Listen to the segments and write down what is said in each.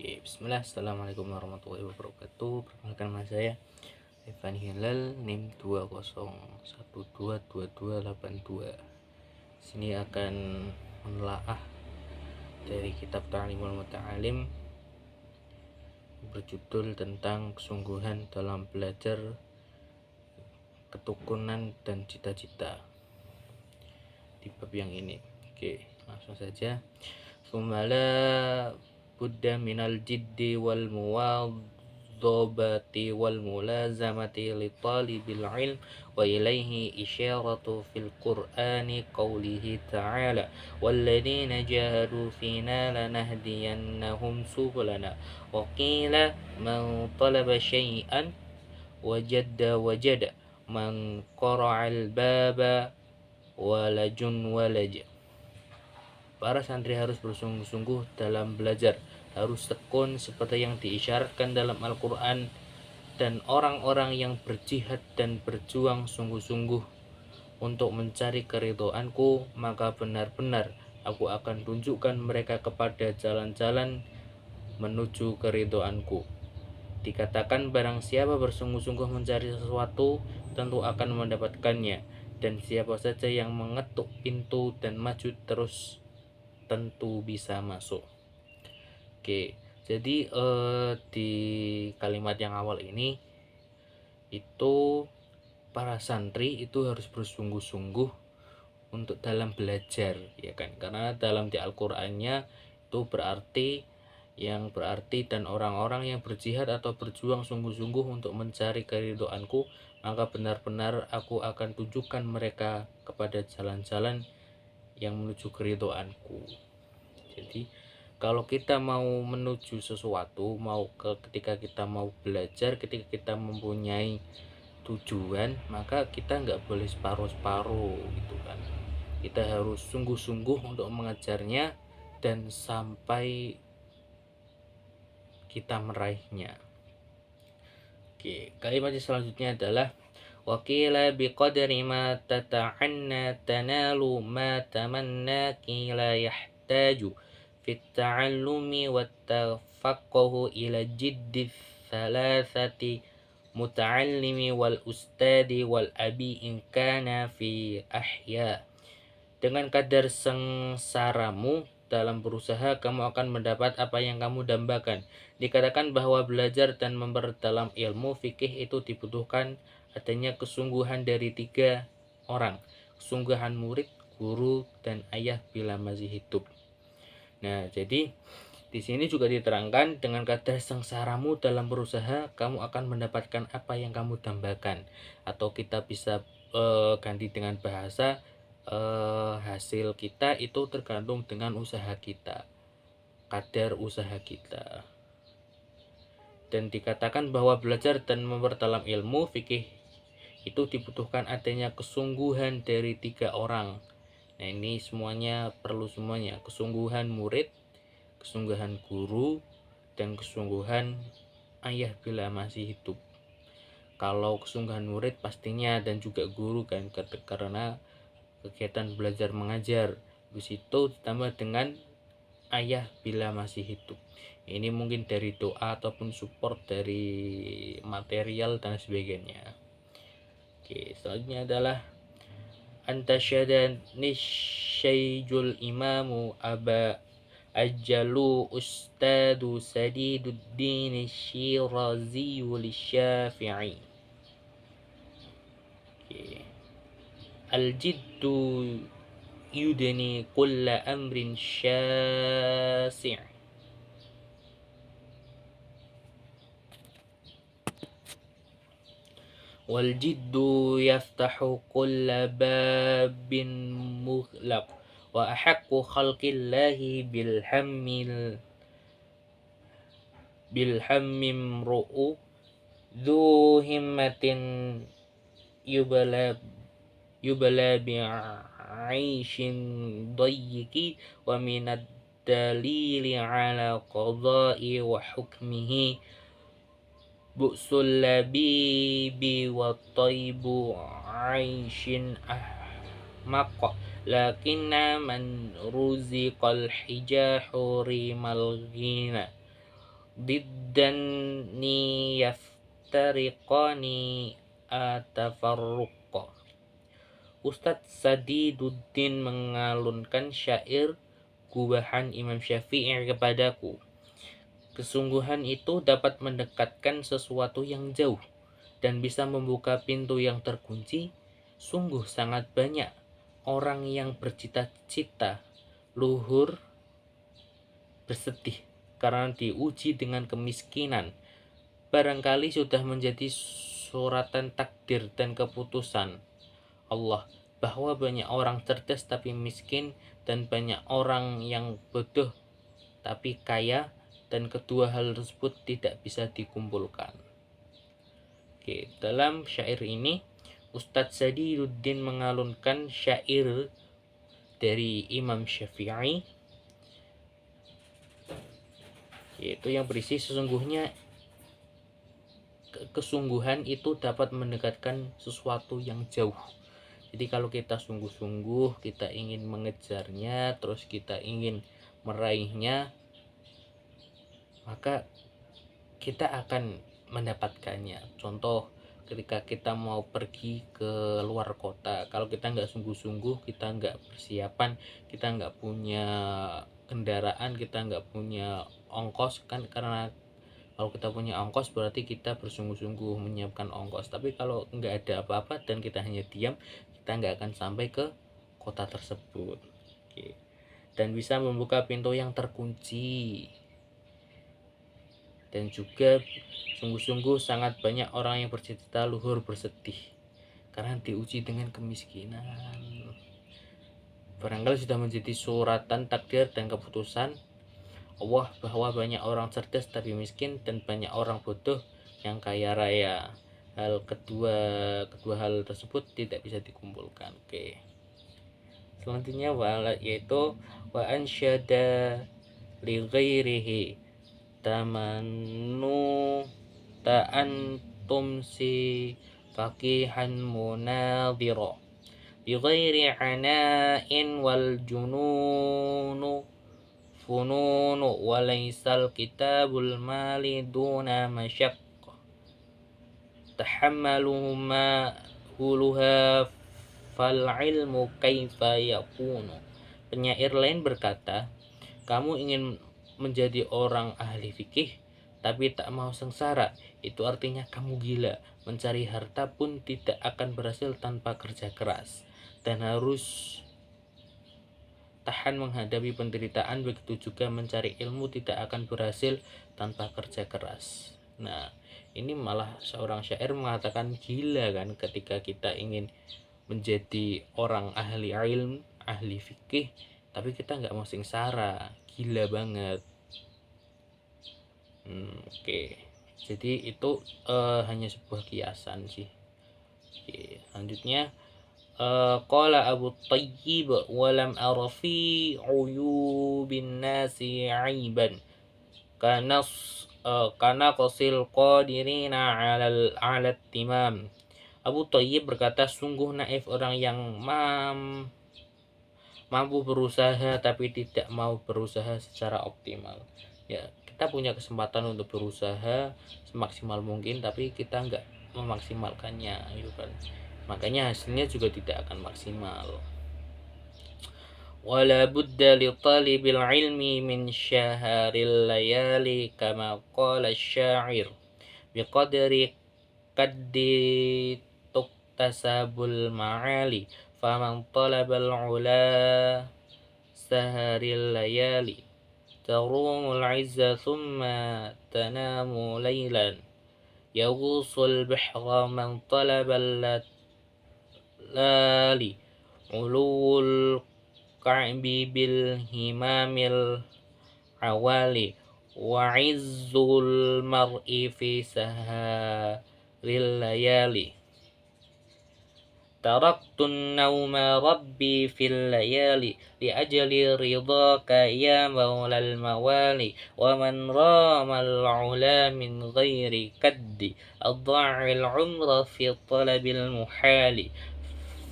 Oke, bismillah. Assalamualaikum warahmatullahi wabarakatuh. Perkenalkan nama saya Evan Hilal, NIM 201222282. Sini akan menelaah dari kitab Ta'limul Muta'alim berjudul tentang kesungguhan dalam belajar, ketukunan dan cita-cita di bab yang ini. Oke, langsung saja. Sumala budda minal jiddi wal muwadhabati wal mulazamati li talibil ilm wa ilaihi isyaratu fil qur'ani qawlihi ta'ala walladzina jahadu fina lanahdiyannahum subulana wa qila man talaba syai'an wajada man qara'al baba walajun walaj. Para santri harus bersungguh-sungguh dalam belajar, harus tekun seperti yang diisyaratkan dalam Al-Quran, dan orang-orang yang berjihad dan berjuang sungguh-sungguh untuk mencari keridhoanku, maka benar-benar aku akan tunjukkan mereka kepada jalan-jalan menuju keridhoanku. Dikatakan barang siapa bersungguh-sungguh mencari sesuatu, tentu akan mendapatkannya, dan siapa saja yang mengetuk pintu dan maju terus tentu bisa masuk. Oke, jadi di kalimat yang awal ini itu para santri itu harus bersungguh-sungguh untuk dalam belajar, ya kan? Karena dalam di Al-Qur'annya itu berarti dan orang-orang yang berjihad atau berjuang sungguh-sungguh untuk mencari keridhoanku, maka benar-benar aku akan tunjukkan mereka kepada jalan-jalan yang menuju keridhoanku. Jadi kalau kita mau menuju sesuatu, ketika kita mau belajar, ketika kita mempunyai tujuan, maka kita nggak boleh separuh-separuh gitu kan. Kita harus sungguh-sungguh untuk mengejarnya dan sampai kita meraihnya. Oke, kalimat selanjutnya adalah Wakila biqadri ma tata'anna tanalu ma tamanna kila yahtaju fit ta'allumi wat tafaqquhu ila jiddi thalathati muta'allimi wal ustadi wal abi in kana fi ahya. Dengan kadar sengsaramu dalam berusaha, kamu akan mendapat apa yang kamu dambakan. Dikatakan bahwa belajar dan memperdalam ilmu fikih itu dibutuhkan adanya kesungguhan dari 3 orang. Kesungguhan murid, guru, dan ayah bila masih hidup. Nah, jadi di sini juga diterangkan dengan kadar sengsaramu dalam berusaha, kamu akan mendapatkan apa yang kamu dambakan. Atau kita bisa ganti dengan bahasa hasil kita itu tergantung dengan usaha kita, kadar usaha kita. Dan dikatakan bahwa belajar dan memperdalam ilmu fikih itu dibutuhkan adanya kesungguhan dari 3 orang. Nah, ini semuanya perlu semuanya, kesungguhan murid, kesungguhan guru, dan kesungguhan ayah bila masih hidup. Kalau kesungguhan murid pastinya dan juga guru kan, karena kegiatan belajar mengajar, habis itu ditambah dengan ayah bila masih hidup. Ini mungkin dari doa ataupun support dari material dan sebagainya. Oke, selanjutnya adalah antasyada nisyaijul imamu aba ajalu ustadu sadiduddin syirazi lisyafi'i. Oke. Al-jiddu yudni kulla amrin syasi'. Wal jiddu yaftahu kulla babin mughlaq wa ahaqqu khalqillahi bilhammim ru'u dhu himmatin yubala bi'aishin dayyiki wa minad dalili ala qada'i wa hukmihi bu'sul labibi wa taybu aishin ahmaq lakinna man ruziqal hijahu rimal ghina diddanni yaftariqani atafarruqa. Ustadz Sadiduddin mengalunkan syair gubahan Imam Syafi'i kepadaku. Kesungguhan itu dapat mendekatkan sesuatu yang jauh dan bisa membuka pintu yang terkunci. Sungguh sangat banyak orang yang bercita-cita luhur bersedih karena diuji dengan kemiskinan. Barangkali sudah menjadi suratan takdir dan keputusan Allah bahwa banyak orang cerdas tapi miskin dan banyak orang yang bodoh tapi kaya, dan kedua hal tersebut tidak bisa dikumpulkan. Oke, dalam syair ini Ustadz Sadiduddin mengalunkan syair dari Imam Syafi'i, yaitu yang berisi sesungguhnya kesungguhan itu dapat mendekatkan sesuatu yang jauh. Jadi kalau kita sungguh-sungguh, kita ingin mengejarnya, terus kita ingin meraihnya, maka kita akan mendapatkannya. Contoh, ketika kita mau pergi ke luar kota, kalau kita nggak sungguh-sungguh, kita nggak persiapan, kita nggak punya kendaraan, kita nggak punya ongkos, kan karena kalau kita punya ongkos berarti kita bersungguh-sungguh menyiapkan ongkos. Tapi kalau nggak ada apa-apa dan kita hanya diam, kita nggak akan sampai ke kota tersebut. Oke. Dan bisa membuka pintu yang terkunci. Dan juga sungguh-sungguh sangat banyak orang yang bercita luhur bersedih karena diuji dengan kemiskinan. Barangkali sudah menjadi suratan takdir dan keputusan Allah bahwa banyak orang cerdas tapi miskin dan banyak orang bodoh yang kaya raya. Kedua hal tersebut tidak bisa dikumpulkan. Oke. Selanjutnya yaitu wa ansyada li ghairihi tamannu ta'antum si faqihan munadhira bi ghairi ana'in wal jununu fununu walaisal kitabul mali duna masyaqqa tahammalu ma huluha fal ilmu kaifa yakunu. Penyair lain berkata, kamu ingin menjadi orang ahli fikih tapi tak mau sengsara, itu artinya kamu gila. Mencari harta pun tidak akan berhasil tanpa kerja keras, dan harus tahan menghadapi penderitaan. Begitu juga mencari ilmu tidak akan berhasil tanpa kerja keras. Nah, ini malah seorang syair mengatakan gila kan, ketika kita ingin menjadi orang ahli ilmu, ahli fikih, tapi kita nggak mau sengsara. Gila banget. Oke. Jadi itu hanya sebuah kiasan sih. Oke, selanjutnya qala Abu Thayyib walam ara fi uyubin nasi aiban kana qasil qadirina ala timam. Abu Thayyib berkata, sungguh naif orang yang mampu berusaha tapi tidak mau berusaha secara optimal. Ya, kita punya kesempatan untuk berusaha semaksimal mungkin tapi kita nggak memaksimalkannya gitu kan, makanya hasilnya juga tidak akan maksimal. Wala budda li talibil ilmi min syaharil layali kama qala asy-syair biqadri qaddi tuktasabul ma'ali faman talabal ula saharil layali tarumul izza thumma tanamu laylan yagusul bihra man talabal lali ulul ka'bi bil himamil awali wa izzul mar'i fi saharil layali taraktun nauma rabbi fil layali li ajali ridhaka ya maulal mawali wa man ramal ula min ghairi kaddi adha'il umra fi talabil muhali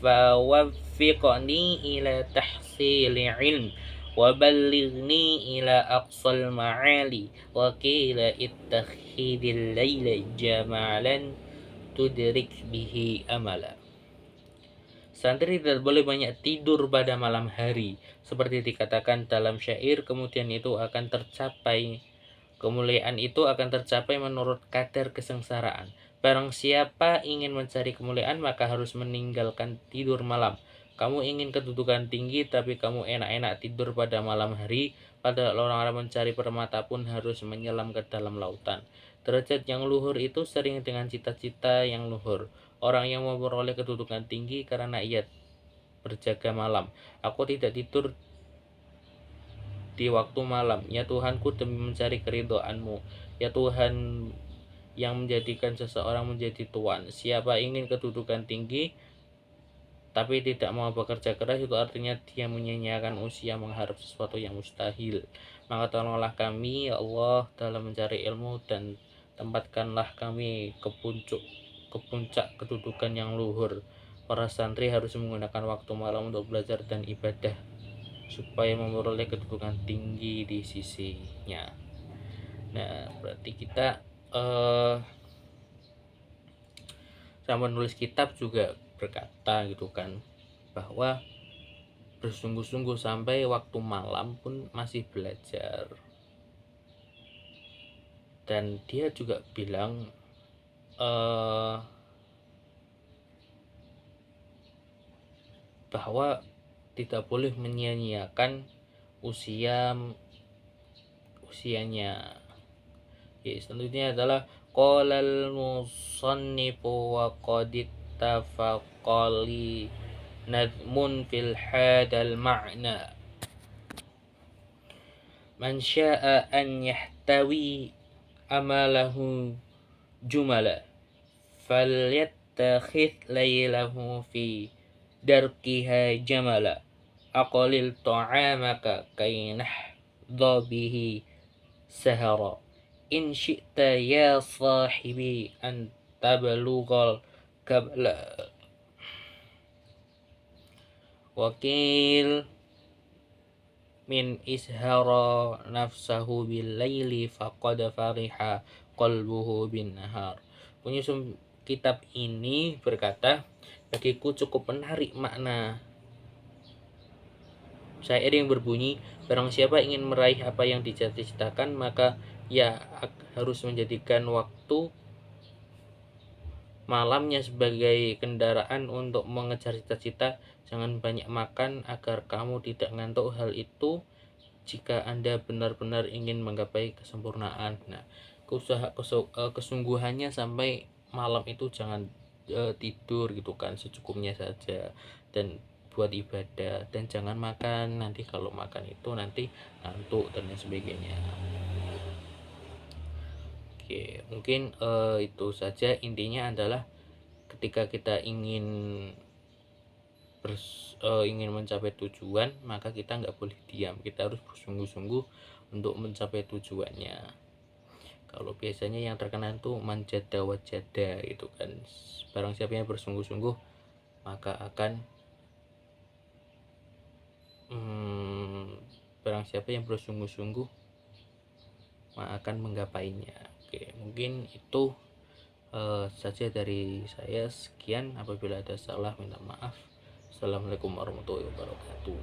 fawaffiqni ila tahsili ilm وبلغني إلى أقصى المعالي وقيل اتخذ الليل جمالا تدرك به أملا. Santri tidak boleh banyak tidur pada malam hari, seperti dikatakan dalam syair, kemudian itu akan tercapai, kemuliaan itu akan tercapai menurut kadar kesengsaraan. Barang siapa ingin mencari kemuliaan, maka harus meninggalkan tidur malam. Kamu ingin kedudukan tinggi, tapi kamu enak-enak tidur pada malam hari, padahal orang-orang mencari permata pun harus menyelam ke dalam lautan. Derajat yang luhur itu sering dengan cita-cita yang luhur. Orang yang memperoleh kedudukan tinggi karena ia berjaga malam. Aku tidak tidur di waktu malam. Ya Tuhanku, demi mencari keridhaan-Mu. Ya Tuhan yang menjadikan seseorang menjadi tuan. Siapa ingin kedudukan tinggi tapi tidak mau bekerja keras, itu artinya dia menyia-nyiakan usia mengharap sesuatu yang mustahil. Maka tolonglah kami ya Allah dalam mencari ilmu, dan tempatkanlah kami ke puncak kedudukan yang luhur. Para santri harus menggunakan waktu malam untuk belajar dan ibadah supaya memperoleh kedudukan tinggi di sisinya. Nah, berarti kita sama penulis kitab juga berkata gitu kan, bahwa bersungguh-sungguh sampai waktu malam pun masih belajar. Dan dia juga bilang bahwa tidak boleh menyia-nyiakan usianya. Ya, selanjutnya adalah qalal musannifu wa qad ittafaqali nadmun fil hadal ma'na man sya'a an yahtawi amalahu jumala falyattakhidh laylahu fi darkiha jamala aqalil ta'amaka kainah dhabihi sahara in syi'ta ya sahibi an tablughal kabla. Wakil min ishara nafsahu bil laili faqad fariha qalbuhu bin nahar. Penyusun kitab ini berkata, bagiku cukup menarik makna syair yang berbunyi, barang siapa ingin meraih apa yang dicita-citakan, maka ia harus menjadikan waktu malamnya sebagai kendaraan untuk mengejar cita-cita. Jangan banyak makan agar kamu tidak ngantuk. Hal itu jika Anda benar-benar ingin menggapai kesempurnaan. Nah, kesungguhannya sampai malam itu jangan tidur gitu kan, secukupnya saja, dan buat ibadah, dan jangan makan. Nanti kalau makan itu nanti ngantuk dan lain sebagainya. Oke, mungkin itu saja. Intinya adalah ketika kita ingin mencapai tujuan, maka kita nggak boleh diam. Kita harus bersungguh-sungguh untuk mencapai tujuannya. Kalau biasanya yang terkenal itu manjada wajada itu kan, barang siapa yang bersungguh-sungguh maka akan barang siapa yang bersungguh-sungguh maka akan menggapainya. Oke, mungkin itu saja dari saya. Sekian, apabila ada salah minta maaf. Assalamualaikum warahmatullahi wabarakatuh.